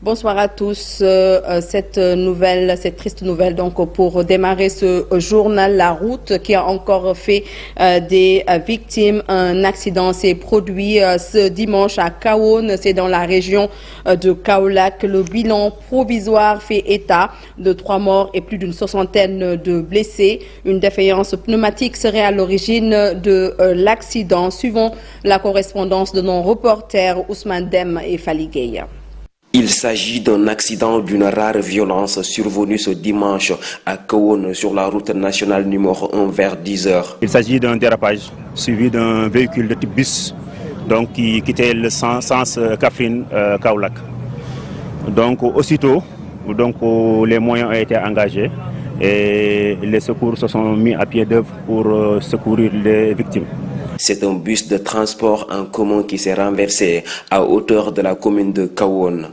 Bonsoir à tous. Cette triste nouvelle, donc pour démarrer ce journal, la route qui a encore fait des victimes. Un accident s'est produit ce dimanche à Kahone, c'est dans la région de Kaolack. Le bilan provisoire fait état de 3 morts et plus d'une soixantaine de blessés. Une défaillance pneumatique serait à l'origine de l'accident. Suivons la correspondance de nos reporters Ousmane Dem et Fally Gueye. Il s'agit d'un accident d'une rare violence survenu ce dimanche à Kahone sur la route nationale numéro 1 vers 10 h. Il s'agit d'un dérapage suivi d'un véhicule de type bus donc, qui quittait le sens Kaffrine-Kaolack. Donc aussitôt, les moyens ont été engagés et les secours se sont mis à pied d'œuvre pour secourir les victimes. C'est un bus de transport en commun qui s'est renversé à hauteur de la commune de Kahone.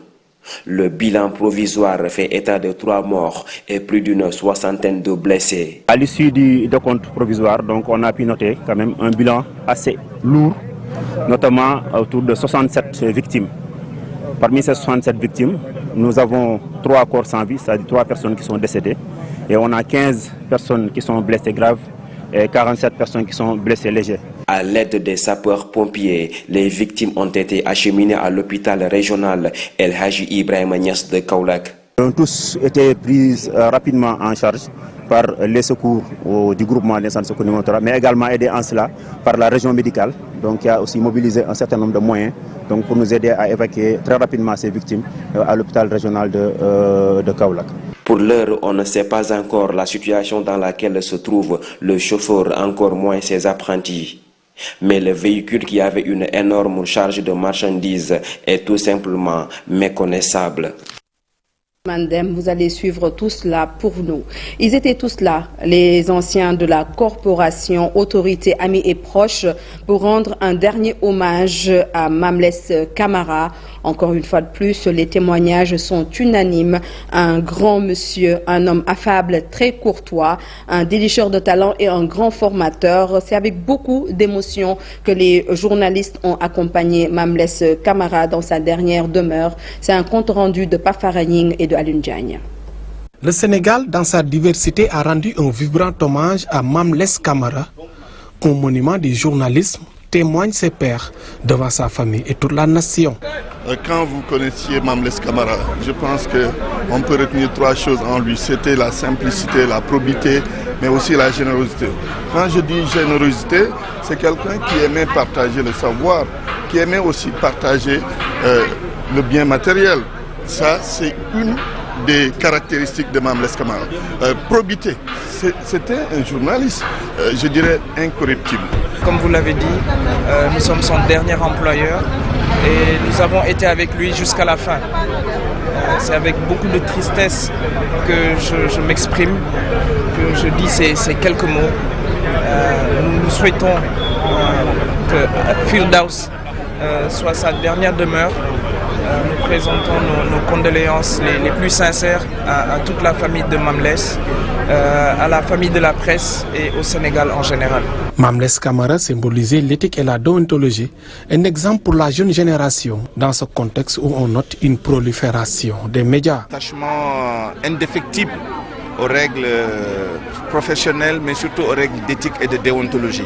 Le bilan provisoire fait état de 3 morts et plus d'une soixantaine de blessés. À l'issue du décompte provisoire, donc, on a pu noter quand même un bilan assez lourd, notamment autour de 67 victimes. Parmi ces 67 victimes, nous avons 3 corps sans vie, c'est-à-dire 3 personnes qui sont décédées, et on a 15 personnes qui sont blessées graves et 47 personnes qui sont blessées légères. À l'aide des sapeurs-pompiers, les victimes ont été acheminées à l'hôpital régional El Hadji Ibrahima Niass de Kaolack. Ils ont tous été pris rapidement en charge par les secours du groupement des centres de secours, mais également aidés en cela par la région médicale, donc qui a aussi mobilisé un certain nombre de moyens donc, pour nous aider à évacuer très rapidement ces victimes à l'hôpital régional de Kaolack. Pour l'heure, on ne sait pas encore la situation dans laquelle se trouve le chauffeur, encore moins ses apprentis. Mais le véhicule qui avait une énorme charge de marchandises est tout simplement méconnaissable. Mandem, vous allez suivre tout cela pour nous. Ils étaient tous là, les anciens de la corporation, autorités, amis et proches, pour rendre un dernier hommage à Mamless Camara. Encore une fois de plus, les témoignages sont unanimes. Un grand monsieur, un homme affable, très courtois, un délicheur de talent et un grand formateur. C'est avec beaucoup d'émotion que les journalistes ont accompagné Mamless Camara dans sa dernière demeure. C'est un compte rendu de Pafaragning et de Alun Diagne. Le Sénégal, dans sa diversité, a rendu un vibrant hommage à Mamless Camara, un monument du journalisme, témoigne ses pairs devant sa famille et toute la nation. Quand vous connaissiez Mamless Camara, je pense qu'on peut retenir 3 choses en lui. C'était la simplicité, la probité, mais aussi la générosité. Quand je dis générosité, c'est quelqu'un qui aimait partager le savoir, qui aimait aussi partager le bien matériel. Ça, c'est une des caractéristiques de Mamless Camara. Probité, c'était un journaliste, je dirais, incorruptible. Comme vous l'avez dit, nous sommes son dernier employeur et nous avons été avec lui jusqu'à la fin. C'est avec beaucoup de tristesse que je m'exprime, que je dis ces quelques mots. Nous souhaitons que Firdaus soit sa dernière demeure. Nous présentons nos condoléances les plus sincères à toute la famille de Mamless, à la famille de la presse et au Sénégal en général. Mamless Camara symbolisait l'éthique et la déontologie, un exemple pour la jeune génération dans ce contexte où on note une prolifération des médias. Attachement indéfectible aux règles professionnelles, mais surtout aux règles d'éthique et de déontologie.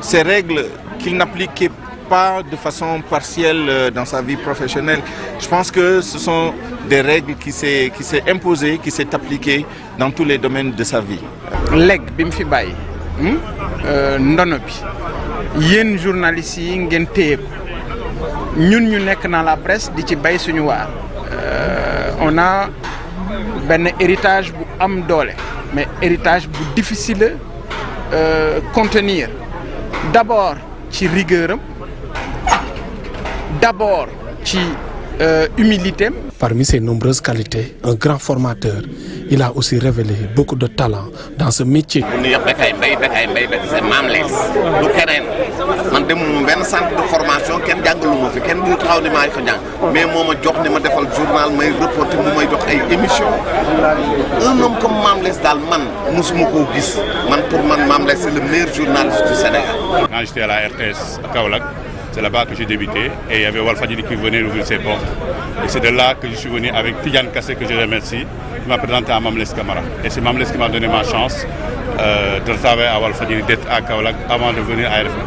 Ces règles qu'il n'appliquait pas de façon partielle dans sa vie professionnelle. Je pense que ce sont des règles qui s'est imposées, qui s'est appliquées dans tous les domaines de sa vie. Leg bim fi bay ndono bi yeen journalistes yi ngeen téye ñun ñu nekk dans la presse di ci bay suñu waar on a ben héritage bu am doole mais héritage bu difficile contenir d'abord ci rigueur, d'abord ci humilité. Parmi ses nombreuses qualités, un grand formateur, il a aussi révélé beaucoup de talent dans ce métier. C'est Mamless du keneen man demul benn centre de formation kenn jàngaluma fi kenn du taxaw ni maa ko jàng mais moo ma jox ni ma defal journal may reporter mu may jox ay émission un homme comme Mamless daal man musuma koo gis man pour man Mamless c'est le meilleur journaliste du Sénégal. Quand j'étais à la RTS à Kaolack, C'est là-bas que j'ai débuté et il y avait Walfadjri qui venait ouvrir ses portes. Et c'est de là que je suis venu avec Tidiane Kassé, que je remercie, qui m'a présenté à Mamles Camara. Et c'est Mamles qui m'a donné ma chance de travailler à Walfadjri, d'être à Kaolack avant de venir à RFM.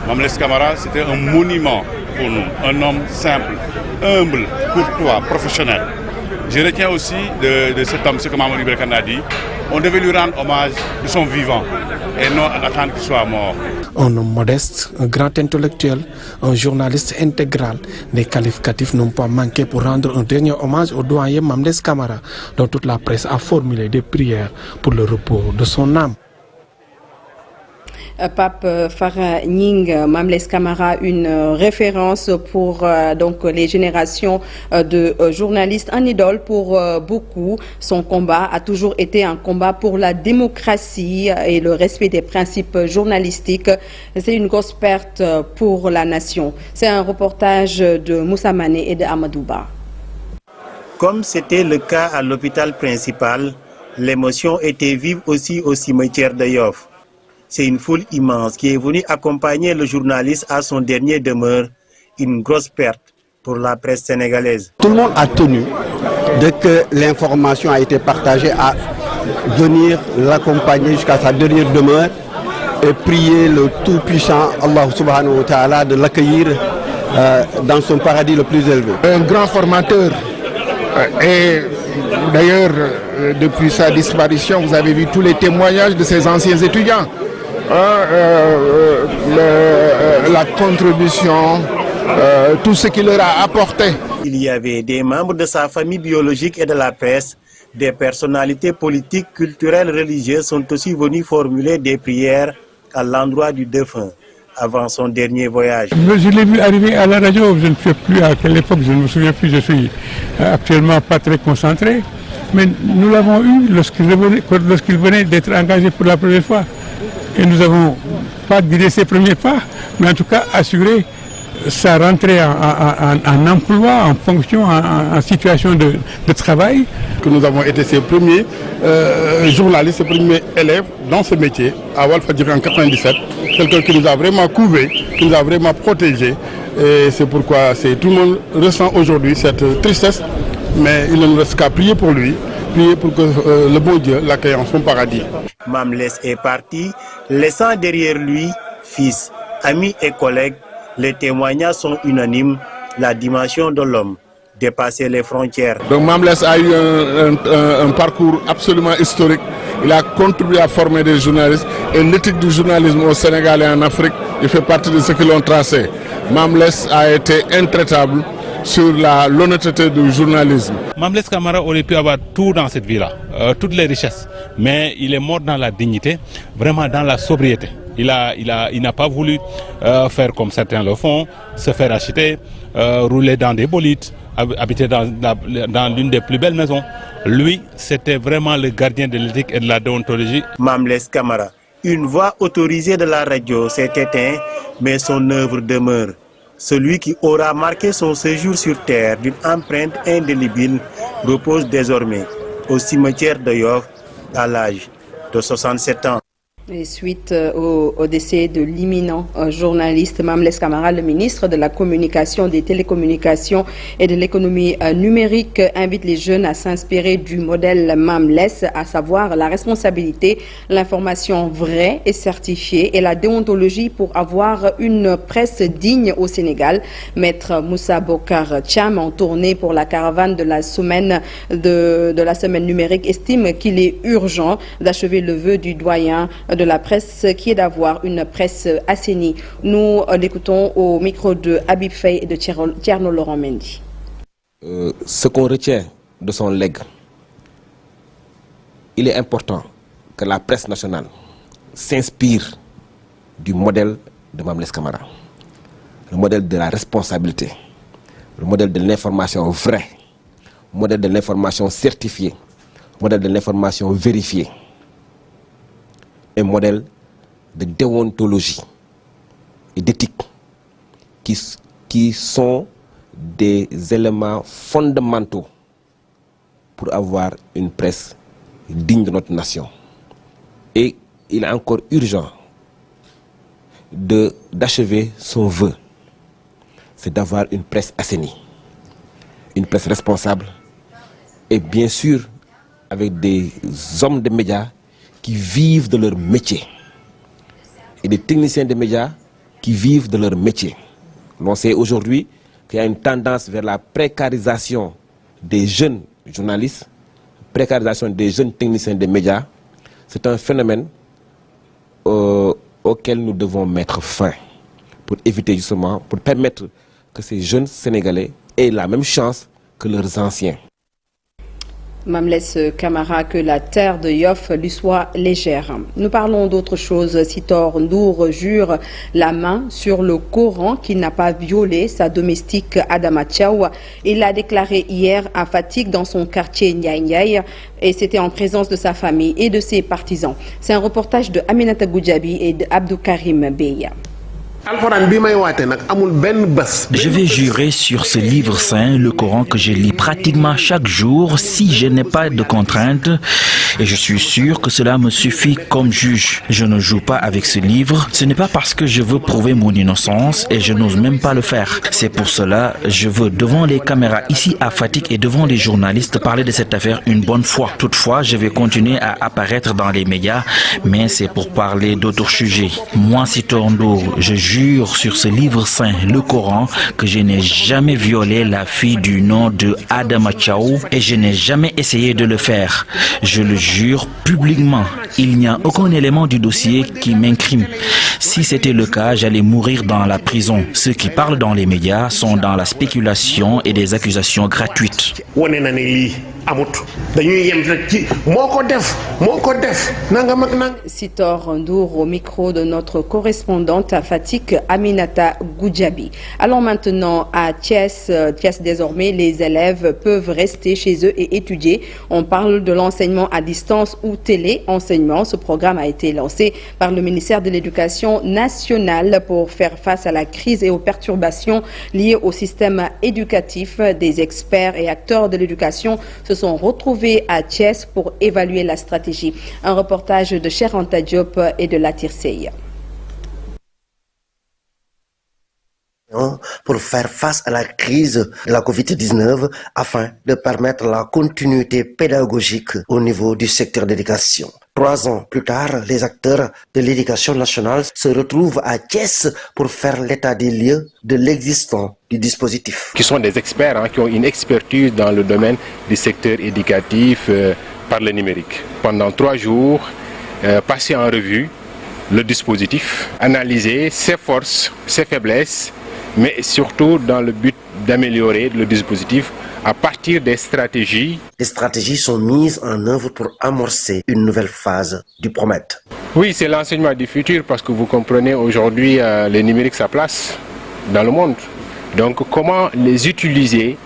Mamles Camara, c'était un monument pour nous, un homme simple, humble, courtois, professionnel. Je retiens aussi de cet homme, ce que Mamadou Ibra Kane a dit, on devait lui rendre hommage de son vivant et non attendre qu'il soit mort. Un homme modeste, un grand intellectuel, un journaliste intégral. Les qualificatifs n'ont pas manqué pour rendre un dernier hommage au doyen Mamles Camara, dont toute la presse a formulé des prières pour le repos de son âme. Pape Farah Ning, Mamles Camara, une référence pour donc les générations de journalistes, un idole pour beaucoup. Son combat a toujours été un combat pour la démocratie et le respect des principes journalistiques. C'est une grosse perte pour la nation. C'est un reportage de Moussa Mané et de Amadouba. Comme c'était le cas à l'hôpital principal, l'émotion était vive aussi au cimetière de Yoff. C'est une foule immense qui est venue accompagner le journaliste à son dernier demeure, une grosse perte pour la presse sénégalaise. Tout le monde a tenu, dès que l'information a été partagée, à venir l'accompagner jusqu'à sa dernière demeure et prier le tout-puissant Allah subhanahu wa ta'ala de l'accueillir dans son paradis le plus élevé. Un grand formateur et d'ailleurs depuis sa disparition, vous avez vu tous les témoignages de ses anciens étudiants. La contribution, tout ce qu'il leur a apporté. Il y avait des membres de sa famille biologique et de la presse, des personnalités politiques, culturelles, religieuses sont aussi venus formuler des prières à l'endroit du défunt avant son dernier voyage. Je l'ai vu arriver à la radio, je ne sais plus à quelle époque, je ne me souviens plus, je suis actuellement pas très concentré, mais nous l'avons eu lorsqu'il venait d'être engagé pour la première fois. Et nous n'avons pas guidé ses premiers pas, mais en tout cas assuré sa rentrée en emploi, en fonction, en situation de travail. Que nous avons été ses premiers journalistes, ses premiers élèves dans ce métier, à Walfadjri en 1997. Quelqu'un qui nous a vraiment couvé, qui nous a vraiment protégés. Et c'est pourquoi tout le monde ressent aujourd'hui cette tristesse, mais il ne nous reste qu'à prier pour lui, prier pour que le bon Dieu l'accueille en son paradis. Mamles est parti, laissant derrière lui fils, amis et collègues. Les témoignages sont unanimes, la dimension de l'homme dépassait les frontières. Donc Mamles a eu un parcours absolument historique. Il a contribué à former des journalistes et l'éthique du journalisme au Sénégal et en Afrique, il fait partie de ceux qui l'ont tracé. Mamles a été intraitable sur l'honnêteté du journalisme. Mamles Camara aurait pu avoir tout dans cette vie-là, toutes les richesses, mais il est mort dans la dignité, vraiment dans la sobriété. Il n'a pas voulu faire comme certains le font, se faire acheter, rouler dans des bolides, habiter dans l'une des plus belles maisons. Lui, c'était vraiment le gardien de l'éthique et de la déontologie. Mamles Camara, une voix autorisée de la radio s'est éteinte, mais son œuvre demeure. Celui qui aura marqué son séjour sur terre d'une empreinte indélébile repose désormais au cimetière de Yoff à l'âge de 67 ans. Et suite au décès de l'imminent journaliste Mamles Camara, le ministre de la Communication, des Télécommunications et de l'économie numérique invite les jeunes à s'inspirer du modèle Mamles, à savoir la responsabilité, l'information vraie et certifiée et la déontologie pour avoir une presse digne au Sénégal. Maître Moussa Bokar Thiam, en tournée pour la caravane de la semaine la semaine numérique, estime qu'il est urgent d'achever le vœu du doyen de la presse qui est d'avoir une presse assainie. Nous l'écoutons au micro de Habib Faye et de Thierno Laurent Mendy. Ce qu'on retient de son legs, il est important que la presse nationale s'inspire du modèle de Mamles Camara, le modèle de la responsabilité, le modèle de l'information vraie, le modèle de l'information certifiée, le modèle de l'information vérifiée. Un modèle de déontologie et d'éthique qui sont des éléments fondamentaux pour avoir une presse digne de notre nation. Et il est encore urgent d'achever son vœu c'est d'avoir une presse assainie, une presse responsable et bien sûr avec des hommes de médias qui vivent de leur métier et des techniciens de médias qui vivent de leur métier. On sait aujourd'hui qu'il y a une tendance vers la précarisation des jeunes journalistes, précarisation des jeunes techniciens de médias. C'est un phénomène auquel nous devons mettre fin pour éviter justement, pour permettre que ces jeunes Sénégalais aient la même chance que leurs anciens. Mamles Camara, que la terre de Yoff lui soit légère. Nous parlons d'autre chose. Sitor Ndour jure la main sur le Coran qu'il n'a pas violé sa domestique Adama Tchaou. Il l'a déclaré hier à Fatick dans son quartier Ndiaye Ndiaye et c'était en présence de sa famille et de ses partisans. C'est un reportage de Aminata Goudjabi et de Abdou Karim Beya. Je vais jurer sur ce livre saint, le Coran, que je lis pratiquement chaque jour si je n'ai pas de contraintes et je suis sûr que cela me suffit comme juge. Je ne joue pas avec ce livre. Ce n'est pas parce que je veux prouver mon innocence et je n'ose même pas le faire. C'est pour cela que je veux devant les caméras ici à Fatick et devant les journalistes parler de cette affaire une bonne fois. Toutefois, je vais continuer à apparaître dans les médias, mais c'est pour parler d'autres sujets. Moi, Sitor Ndour, je jure sur ce livre saint, le Coran, que je n'ai jamais violé la fille du nom de Adama Tchaou et je n'ai jamais essayé de le faire. Je le jure publiquement. Il n'y a aucun élément du dossier qui m'incrime. Si c'était le cas, j'allais mourir dans la prison. Ceux qui parlent dans les médias sont dans la spéculation et des accusations gratuites. Sitor Ndour au micro de notre correspondante à Fatick, Aminata Goudjabi. Allons maintenant à Thiès. Thiès, désormais, les élèves peuvent rester chez eux et étudier. On parle de l'enseignement à distance ou téléenseignement. Ce programme a été lancé par le ministère de l'Éducation nationale pour faire face à la crise et aux perturbations liées au système éducatif. Des experts et acteurs de l'éducation se sont retrouvés à Thiès pour évaluer la stratégie. Un reportage de Cheikh Anta Diop et de Latir Sey. Pour faire face à la crise de la Covid-19 afin de permettre la continuité pédagogique au niveau du secteur d'éducation. 3 ans plus tard, les acteurs de l'éducation nationale se retrouvent à Thiès pour faire l'état des lieux de l'existant du dispositif. Qui sont des experts, qui ont une expertise dans le domaine du secteur éducatif par le numérique. Pendant 3 jours, passer en revue le dispositif, analyser ses forces, ses faiblesses, mais surtout dans le but d'améliorer le dispositif à partir des stratégies. Les stratégies sont mises en œuvre pour amorcer une nouvelle phase du PROMET. Oui, c'est l'enseignement du futur parce que vous comprenez aujourd'hui le numérique sa place dans le monde. Donc comment les utiliser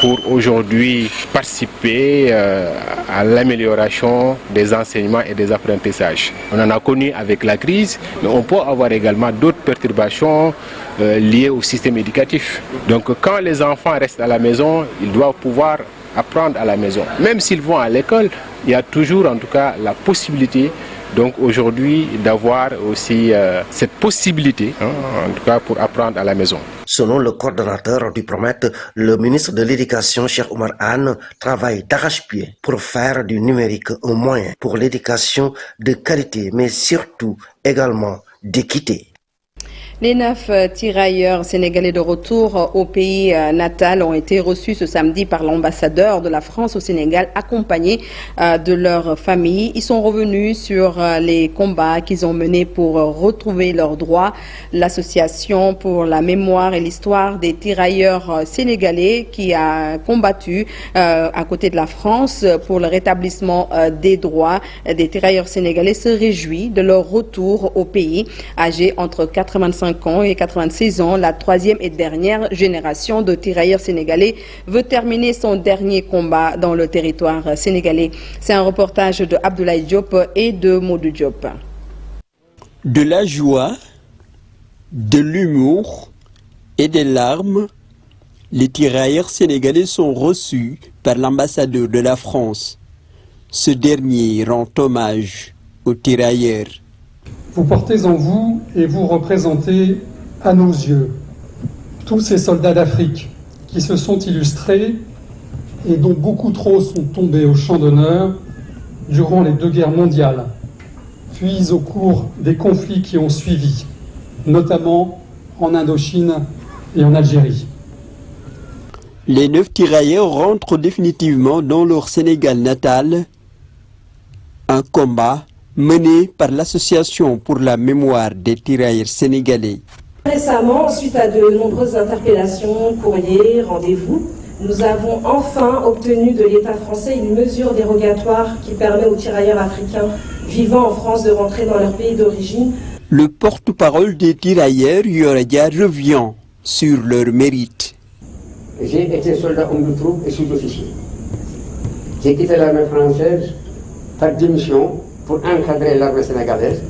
pour aujourd'hui participer à l'amélioration des enseignements et des apprentissages. On en a connu avec la crise, mais on peut avoir également d'autres perturbations liées au système éducatif. Donc quand les enfants restent à la maison, ils doivent pouvoir apprendre à la maison. Même s'ils vont à l'école, il y a toujours en tout cas la possibilité donc aujourd'hui d'avoir aussi cette possibilité, en tout cas pour apprendre à la maison. Selon le coordonnateur du PROMET, le ministre de l'Éducation, Cheikh Oumar Anne, travaille d'arrache-pied pour faire du numérique un moyen pour l'éducation de qualité, mais surtout également d'équité. Les 9 tirailleurs sénégalais de retour au pays natal ont été reçus ce samedi par l'ambassadeur de la France au Sénégal, accompagnés de leurs familles. Ils sont revenus sur les combats qu'ils ont menés pour retrouver leurs droits. L'association pour la mémoire et l'histoire des tirailleurs sénégalais qui a combattu à côté de la France pour le rétablissement des droits des tirailleurs sénégalais se réjouit de leur retour au pays. Âgés entre 85 ans et 96 ans, la 3e et dernière génération de tirailleurs sénégalais veut terminer son dernier combat dans le territoire sénégalais. C'est un reportage de Abdoulaye Diop et de Modou Diop. De la joie, de l'humour et des larmes, les tirailleurs sénégalais sont reçus par l'ambassadeur de la France. Ce dernier rend hommage aux tirailleurs. Vous portez en vous et vous représentez à nos yeux tous ces soldats d'Afrique qui se sont illustrés et dont beaucoup trop sont tombés au champ d'honneur durant les 2 guerres mondiales, puis au cours des conflits qui ont suivi, notamment en Indochine et en Algérie. Les 9 tirailleurs rentrent définitivement dans leur Sénégal natal. Un combat mené par l'Association pour la mémoire des tirailleurs sénégalais. Récemment, suite à de nombreuses interpellations, courriers, rendez-vous, nous avons enfin obtenu de l'État français une mesure dérogatoire qui permet aux tirailleurs africains vivant en France de rentrer dans leur pays d'origine. Le porte-parole des tirailleurs, Yoradia, revient sur leur mérite. J'ai été soldat homme de troupe et sous-officier. J'ai quitté l'armée française par démission pour encadrer l'armée sénégalaise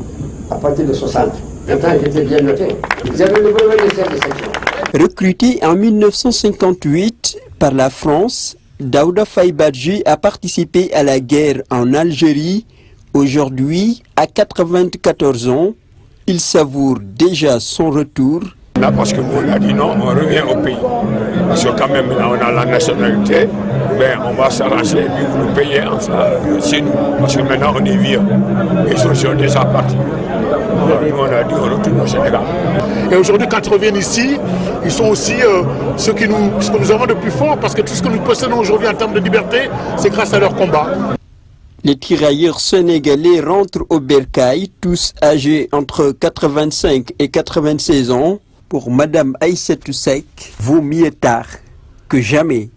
à partir de 60. Maintenant, j'étais bien noté. J'avais le brevet de chef de section. Recruté en 1958 par la France, Daouda Faye Badji a participé à la guerre en Algérie. Aujourd'hui, à 94 ans, il savoure déjà son retour. Là, parce que nous, on a dit non, on revient au pays. Parce que quand même, là, on a la nationalité, ben, on va s'arranger et puis vous nous payez enfin chez nous. Parce que maintenant, on est vieux. Ils sont déjà partis. Nous, on a dit on retourne au Sénégal. Et aujourd'hui, quand ils reviennent ici, ils sont aussi ce que nous avons de plus fort, parce que tout ce que nous possédons aujourd'hui en termes de liberté, c'est grâce à leur combat. Les tirailleurs sénégalais rentrent au Bercail, tous âgés entre 85 et 96 ans. Pour Madame Aïssatou Seck, vaut mieux tard que jamais.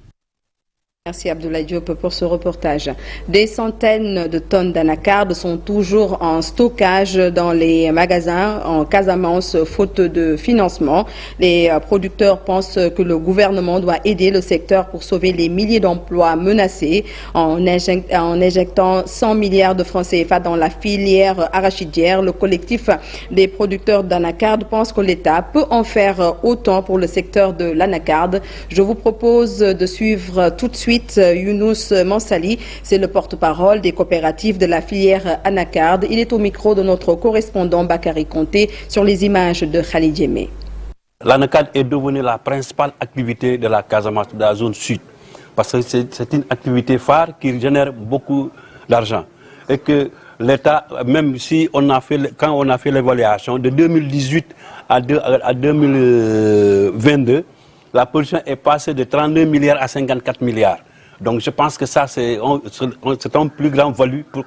Merci Abdoulaye Diop pour ce reportage. Des centaines de tonnes d'anacardes sont toujours en stockage dans les magasins en Casamance faute de financement. Les producteurs pensent que le gouvernement doit aider le secteur pour sauver les milliers d'emplois menacés en injectant 100 milliards de francs CFA dans la filière arachidière. Le collectif des producteurs d'anacardes pense que l'État peut en faire autant pour le secteur de l'anacarde. Je vous propose de suivre tout de suite Younous Mansali, c'est le porte-parole des coopératives de la filière anacarde. Il est au micro de notre correspondant Bakary Conté sur les images de Khalid Djemé. L'anacarde est devenue la principale activité de la Casamance, de la zone sud, parce que c'est une activité phare qui génère beaucoup d'argent. Et que l'État, même si quand on a fait l'évaluation de 2018 à 2022, la production est passée de 32 milliards à 54 milliards. Donc je pense que ça, c'est un plus grand value pour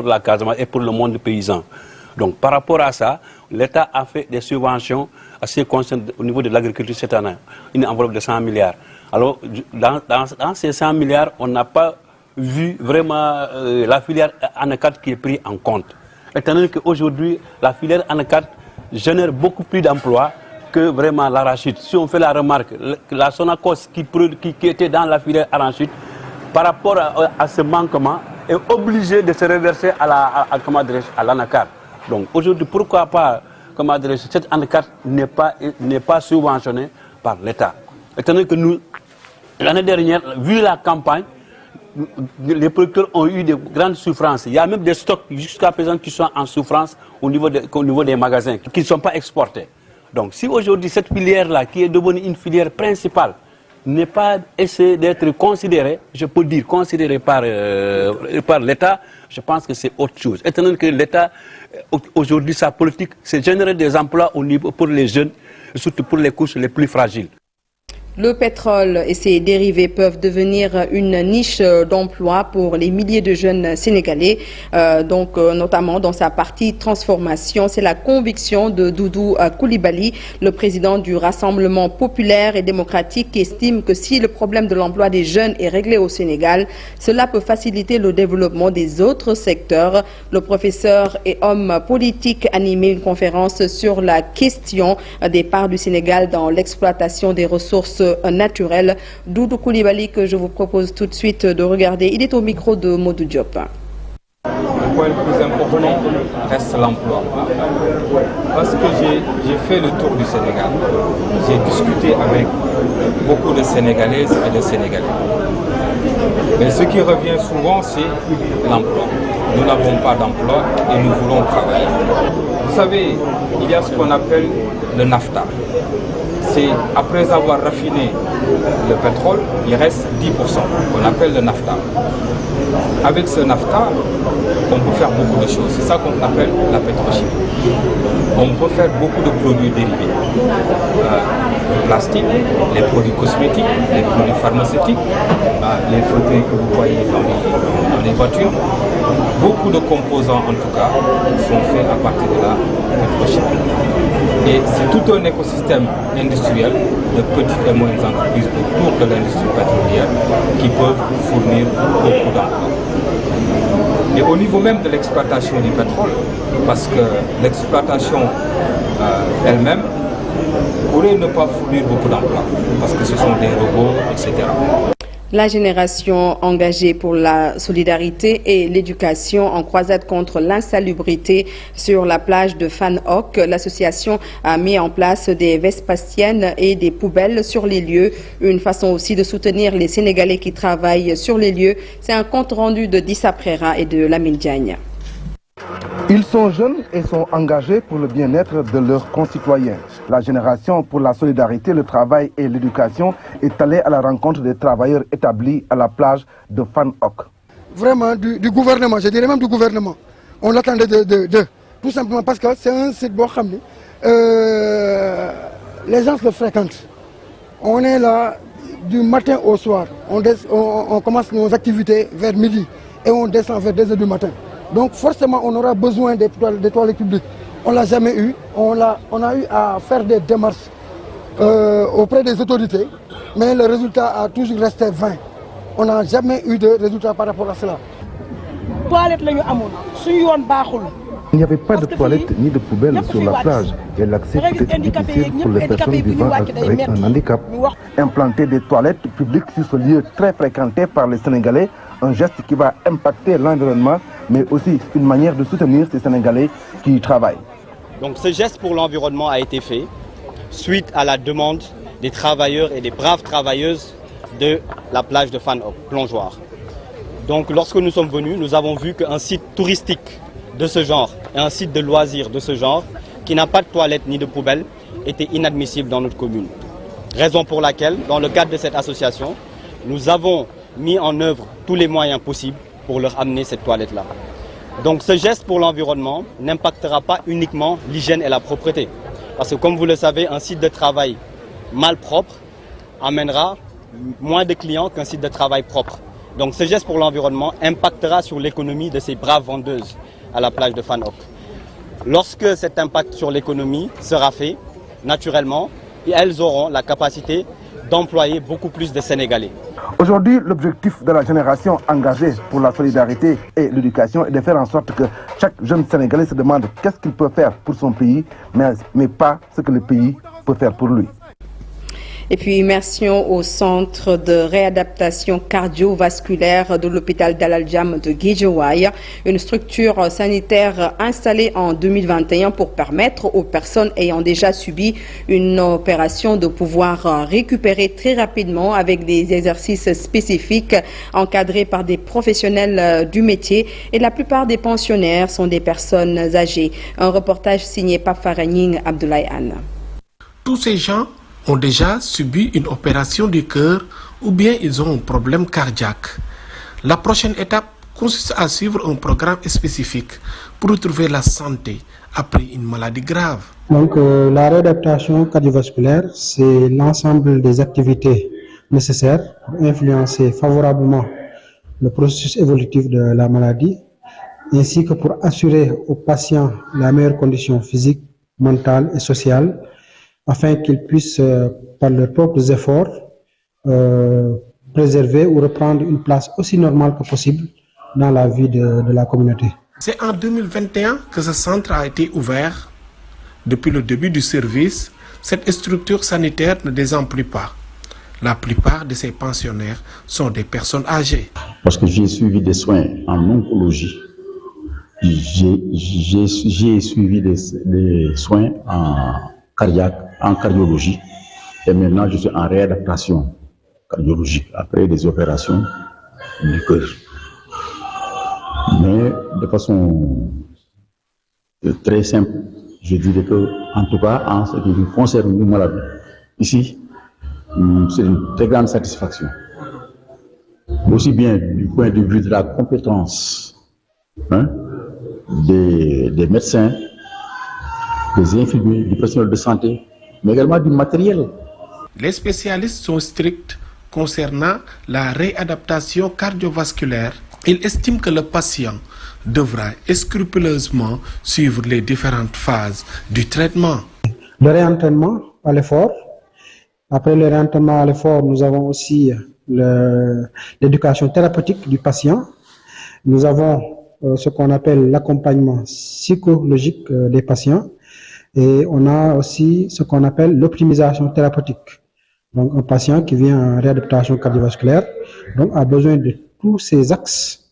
la Casamance et pour le monde paysan. Donc par rapport à ça, l'État a fait des subventions assez conséquentes au niveau de l'agriculture cette année, une enveloppe de 100 milliards. Alors dans ces 100 milliards, on n'a pas vu vraiment la filière anacarde qui est prise en compte. Étant donné qu'aujourd'hui, la filière anacarde génère beaucoup plus d'emplois que vraiment l'arachide. Si on fait la remarque, la Sonacos qui était dans la filière arachide, par rapport à ce manquement, est obligée de se reverser à l'anacarde. Donc aujourd'hui, pourquoi pas cette anacarde n'est pas subventionnée par l'État. Étant donné que nous, l'année dernière, vu la campagne, les producteurs ont eu de grandes souffrances. Il y a même des stocks jusqu'à présent qui sont en souffrance au niveau des magasins, qui ne sont pas exportés. Donc si aujourd'hui cette filière-là, qui est devenue une filière principale, n'est pas essayée d'être considérée, je peux dire considérée par l'État, je pense que c'est autre chose. Étant donné que l'État, aujourd'hui, sa politique, c'est générer des emplois pour les jeunes, surtout pour les couches les plus fragiles. Le pétrole et ses dérivés peuvent devenir une niche d'emploi pour les milliers de jeunes Sénégalais, notamment dans sa partie transformation. C'est la conviction de Doudou Coulibaly, le président du Rassemblement populaire et démocratique, qui estime que si le problème de l'emploi des jeunes est réglé au Sénégal, cela peut faciliter le développement des autres secteurs. Le professeur et homme politique animait une conférence sur la question des parts du Sénégal dans l'exploitation des ressources naturel. Doudou Coulibaly, que je vous propose tout de suite de regarder. Il est au micro de Modou Diop. Le point le plus important reste l'emploi. Parce que j'ai fait le tour du Sénégal. J'ai discuté avec beaucoup de Sénégalaises et de Sénégalais. Mais ce qui revient souvent, c'est l'emploi. Nous n'avons pas d'emploi et nous voulons travailler. Vous savez, il y a ce qu'on appelle le NAFTA. c'est après avoir raffiné le pétrole, il reste 10% qu'on appelle le nafta. Avec ce nafta, on peut faire beaucoup de choses. C'est ça qu'on appelle la pétrochimie. On peut faire beaucoup de produits dérivés. Le plastique, les produits cosmétiques, les produits pharmaceutiques, les fauteuils que vous voyez dans les voitures. Beaucoup de composants, en tout cas, sont faits à partir de la pétrochimie. Et c'est tout un écosystème industriel de petites et moyennes entreprises autour de l'industrie pétrolière qui peuvent fournir beaucoup d'emplois. Et au niveau même de l'exploitation du pétrole, parce que l'exploitation elle-même pourrait ne pas fournir beaucoup d'emplois, parce que ce sont des robots, etc. La génération engagée pour la solidarité et l'éducation en croisade contre l'insalubrité sur la plage de Fan Hoc. L'association a mis en place des Vespasiennes et des poubelles sur les lieux. Une façon aussi de soutenir les Sénégalais qui travaillent sur les lieux. C'est un compte rendu de Dissa Prera et de Lamine Diagne. Ils sont jeunes et sont engagés pour le bien-être de leurs concitoyens. La génération pour la solidarité, le travail et l'éducation est allée à la rencontre des travailleurs établis à la plage de Fan Hoc. Vraiment du gouvernement, je dirais même du gouvernement. On l'attendait de tout simplement parce que c'est un site beau. Les gens le fréquentent. On est là du matin au soir. On commence nos activités vers midi et on descend vers 2h du matin. Donc forcément, on aura besoin des toilettes publiques. On ne l'a jamais eu. On a eu à faire des démarches auprès des autorités, mais le résultat a toujours resté vain. On n'a jamais eu de résultat par rapport à cela. Il n'y avait pas de toilettes ni de poubelles sur la plage et l'accès peut être difficile pour les personnes vivant avec un handicap. Implanter des toilettes publiques sur ce lieu très fréquenté par les Sénégalais, un geste qui va impacter l'environnement, mais aussi une manière de soutenir ces Sénégalais qui y travaillent. Donc ce geste pour l'environnement a été fait suite à la demande des travailleurs et des braves travailleuses de la plage de Fan Hoc, plongeoir. Donc lorsque nous sommes venus, nous avons vu qu'un site touristique de ce genre et un site de loisirs de ce genre qui n'a pas de toilettes ni de poubelles était inadmissible dans notre commune. Raison pour laquelle, dans le cadre de cette association, nous avons mis en œuvre tous les moyens possibles pour leur amener cette toilette-là. Donc ce geste pour l'environnement n'impactera pas uniquement l'hygiène et la propreté. Parce que comme vous le savez, un site de travail mal propre amènera moins de clients qu'un site de travail propre. Donc ce geste pour l'environnement impactera sur l'économie de ces braves vendeuses à la plage de Fan Hoc. Lorsque cet impact sur l'économie sera fait, naturellement, elles auront la capacité d'employer beaucoup plus de Sénégalais. Aujourd'hui, l'objectif de la génération engagée pour la solidarité et l'éducation est de faire en sorte que chaque jeune Sénégalais se demande qu'est-ce qu'il peut faire pour son pays, mais pas ce que le pays peut faire pour lui. Et puis, immersion au centre de réadaptation cardiovasculaire de l'hôpital Dalal-Jamm de Guédiawaye, une structure sanitaire installée en 2021 pour permettre aux personnes ayant déjà subi une opération de pouvoir récupérer très rapidement avec des exercices spécifiques encadrés par des professionnels du métier. Et la plupart des pensionnaires sont des personnes âgées. Un reportage signé par Faragning Abdoulaye Anne. Tous ces gens ont déjà subi une opération du cœur ou bien ils ont un problème cardiaque. La prochaine étape consiste à suivre un programme spécifique pour retrouver la santé après une maladie grave. Donc la réadaptation cardiovasculaire, c'est l'ensemble des activités nécessaires pour influencer favorablement le processus évolutif de la maladie, ainsi que pour assurer aux patients la meilleure condition physique, mentale et sociale, afin qu'ils puissent, par leurs propres efforts, préserver ou reprendre une place aussi normale que possible dans la vie de la communauté. C'est en 2021 que ce centre a été ouvert. Depuis le début du service, cette structure sanitaire ne désemplit pas. La plupart de ces pensionnaires sont des personnes âgées. Parce que j'ai suivi des soins en oncologie, j'ai suivi des soins en cardiologie, et maintenant je suis en réadaptation cardiologique après des opérations du cœur. Mais de façon très simple, je dirais que, en tout cas, en ce qui concerne nous malades, ici, c'est une très grande satisfaction. Aussi bien du point de vue de la compétence des médecins, des infirmiers, du personnel de santé, mais également du matériel. Les spécialistes sont stricts concernant la réadaptation cardiovasculaire. Ils estiment que le patient devra scrupuleusement suivre les différentes phases du traitement. Le réentraînement à l'effort. Après le réentraînement à l'effort, nous avons aussi l'éducation thérapeutique du patient. Nous avons ce qu'on appelle l'accompagnement psychologique des patients. Et on a aussi ce qu'on appelle l'optimisation thérapeutique. Donc, un patient qui vient en réadaptation cardiovasculaire a besoin de tous ces axes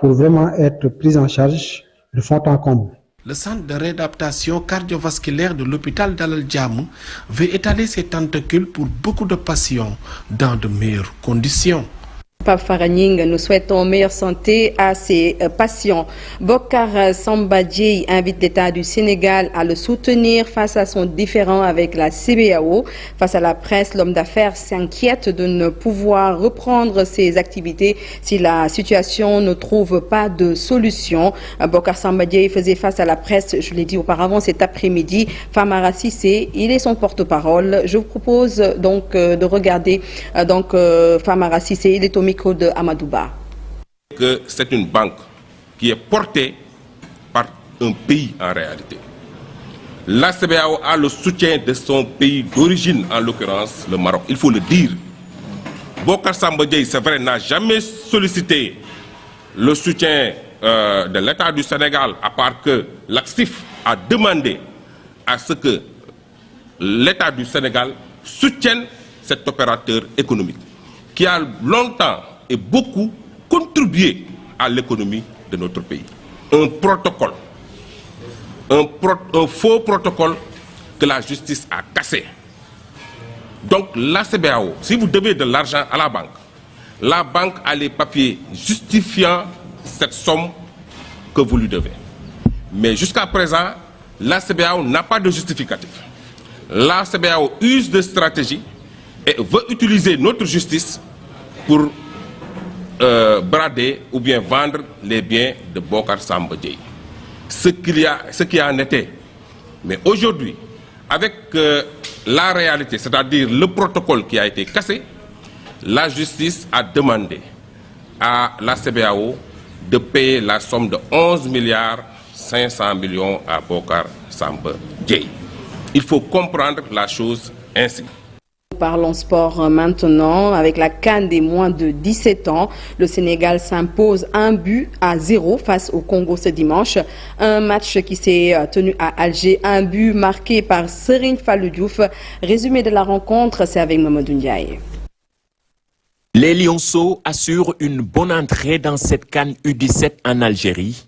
pour vraiment être pris en charge de fond en comble. Le centre de réadaptation cardiovasculaire de l'hôpital Dalal Jamm veut étaler ses tentacules pour beaucoup de patients dans de meilleures conditions. Pape Faraning, nous souhaitons meilleure santé à ses patients. Bocar Samba Dièye invite l'État du Sénégal à le soutenir face à son différend avec la CBAO. Face à la presse, l'homme d'affaires s'inquiète de ne pouvoir reprendre ses activités si la situation ne trouve pas de solution. Bocar Samba Dièye faisait face à la presse, je l'ai dit auparavant, cet après-midi. Famara Cissé, il est son porte-parole. Je vous propose donc de regarder Famara Cissé, il est au micro de Amadouba. Que c'est une banque qui est portée par un pays en réalité. La CBAO a le soutien de son pays d'origine, en l'occurrence le Maroc, il faut le dire. Bocar Samba Dièye, c'est vrai, n'a jamais sollicité le soutien de l'État du Sénégal, à part que l'ACSIF a demandé à ce que l'État du Sénégal soutienne cet opérateur économique qui a longtemps et beaucoup contribué à l'économie de notre pays. Un protocole, un faux protocole que la justice a cassé. Donc la CBAO, si vous devez de l'argent à la banque a les papiers justifiant cette somme que vous lui devez. Mais jusqu'à présent, la CBAO n'a pas de justificatif. La CBAO use de stratégie et veut utiliser notre justice pour brader ou bien vendre les biens de Bocar Samba Dièye. Ce qui en était. Mais aujourd'hui, avec la réalité, c'est-à-dire le protocole qui a été cassé, la justice a demandé à la CBAO de payer la somme de 11 milliards 500 millions à Bocar Samba Dièye. Il faut comprendre la chose ainsi. Parlons sport maintenant. Avec la CAN des moins de 17 ans, le Sénégal s'impose 1-0 face au Congo ce dimanche. Un match qui s'est tenu à Alger, un but marqué par Serigne Fallou Diouf. Résumé de la rencontre, c'est avec Mamadou Ndiaye. Les Lionceaux assurent une bonne entrée dans cette CAN U17 en Algérie.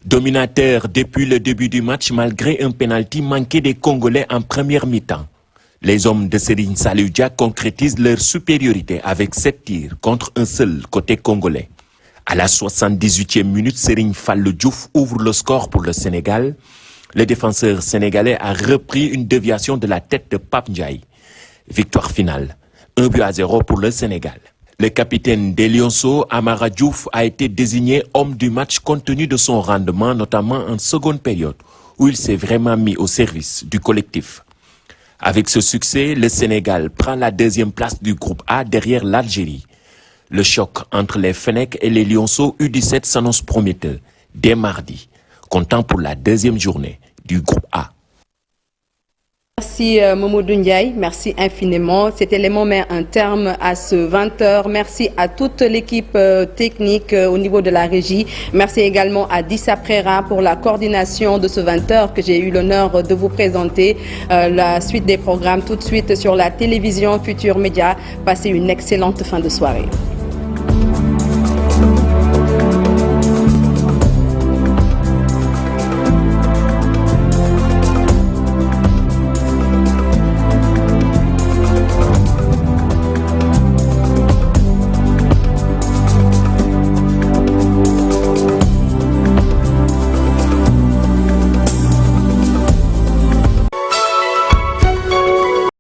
Dominateur depuis le début du match malgré un pénalty manqué des Congolais en première mi-temps. Les hommes de Serigne Saliou Dia concrétisent leur supériorité avec 7 tirs contre un seul côté congolais. À la 78e minute, Serigne Fallou Diouf ouvre le score pour le Sénégal. Le défenseur sénégalais a repris une déviation de la tête de Pape Ndiaye. Victoire finale, 1-0 pour le Sénégal. Le capitaine des Lionceaux, Amara Diouf, a été désigné homme du match compte tenu de son rendement, notamment en seconde période, où il s'est vraiment mis au service du collectif. Avec ce succès, le Sénégal prend la deuxième place du groupe A derrière l'Algérie. Le choc entre les Fennecs et les Lionceaux U17 s'annonce prometteur dès mardi, comptant pour la deuxième journée du groupe A. Merci Mamadou Ndiaye, merci infiniment. Cet élément met un terme à ce 20h. Merci à toute l'équipe technique au niveau de la régie. Merci également à Dissa Prera pour la coordination de ce 20h que j'ai eu l'honneur de vous présenter. La suite des programmes tout de suite sur la télévision Futur Média. Passez une excellente fin de soirée.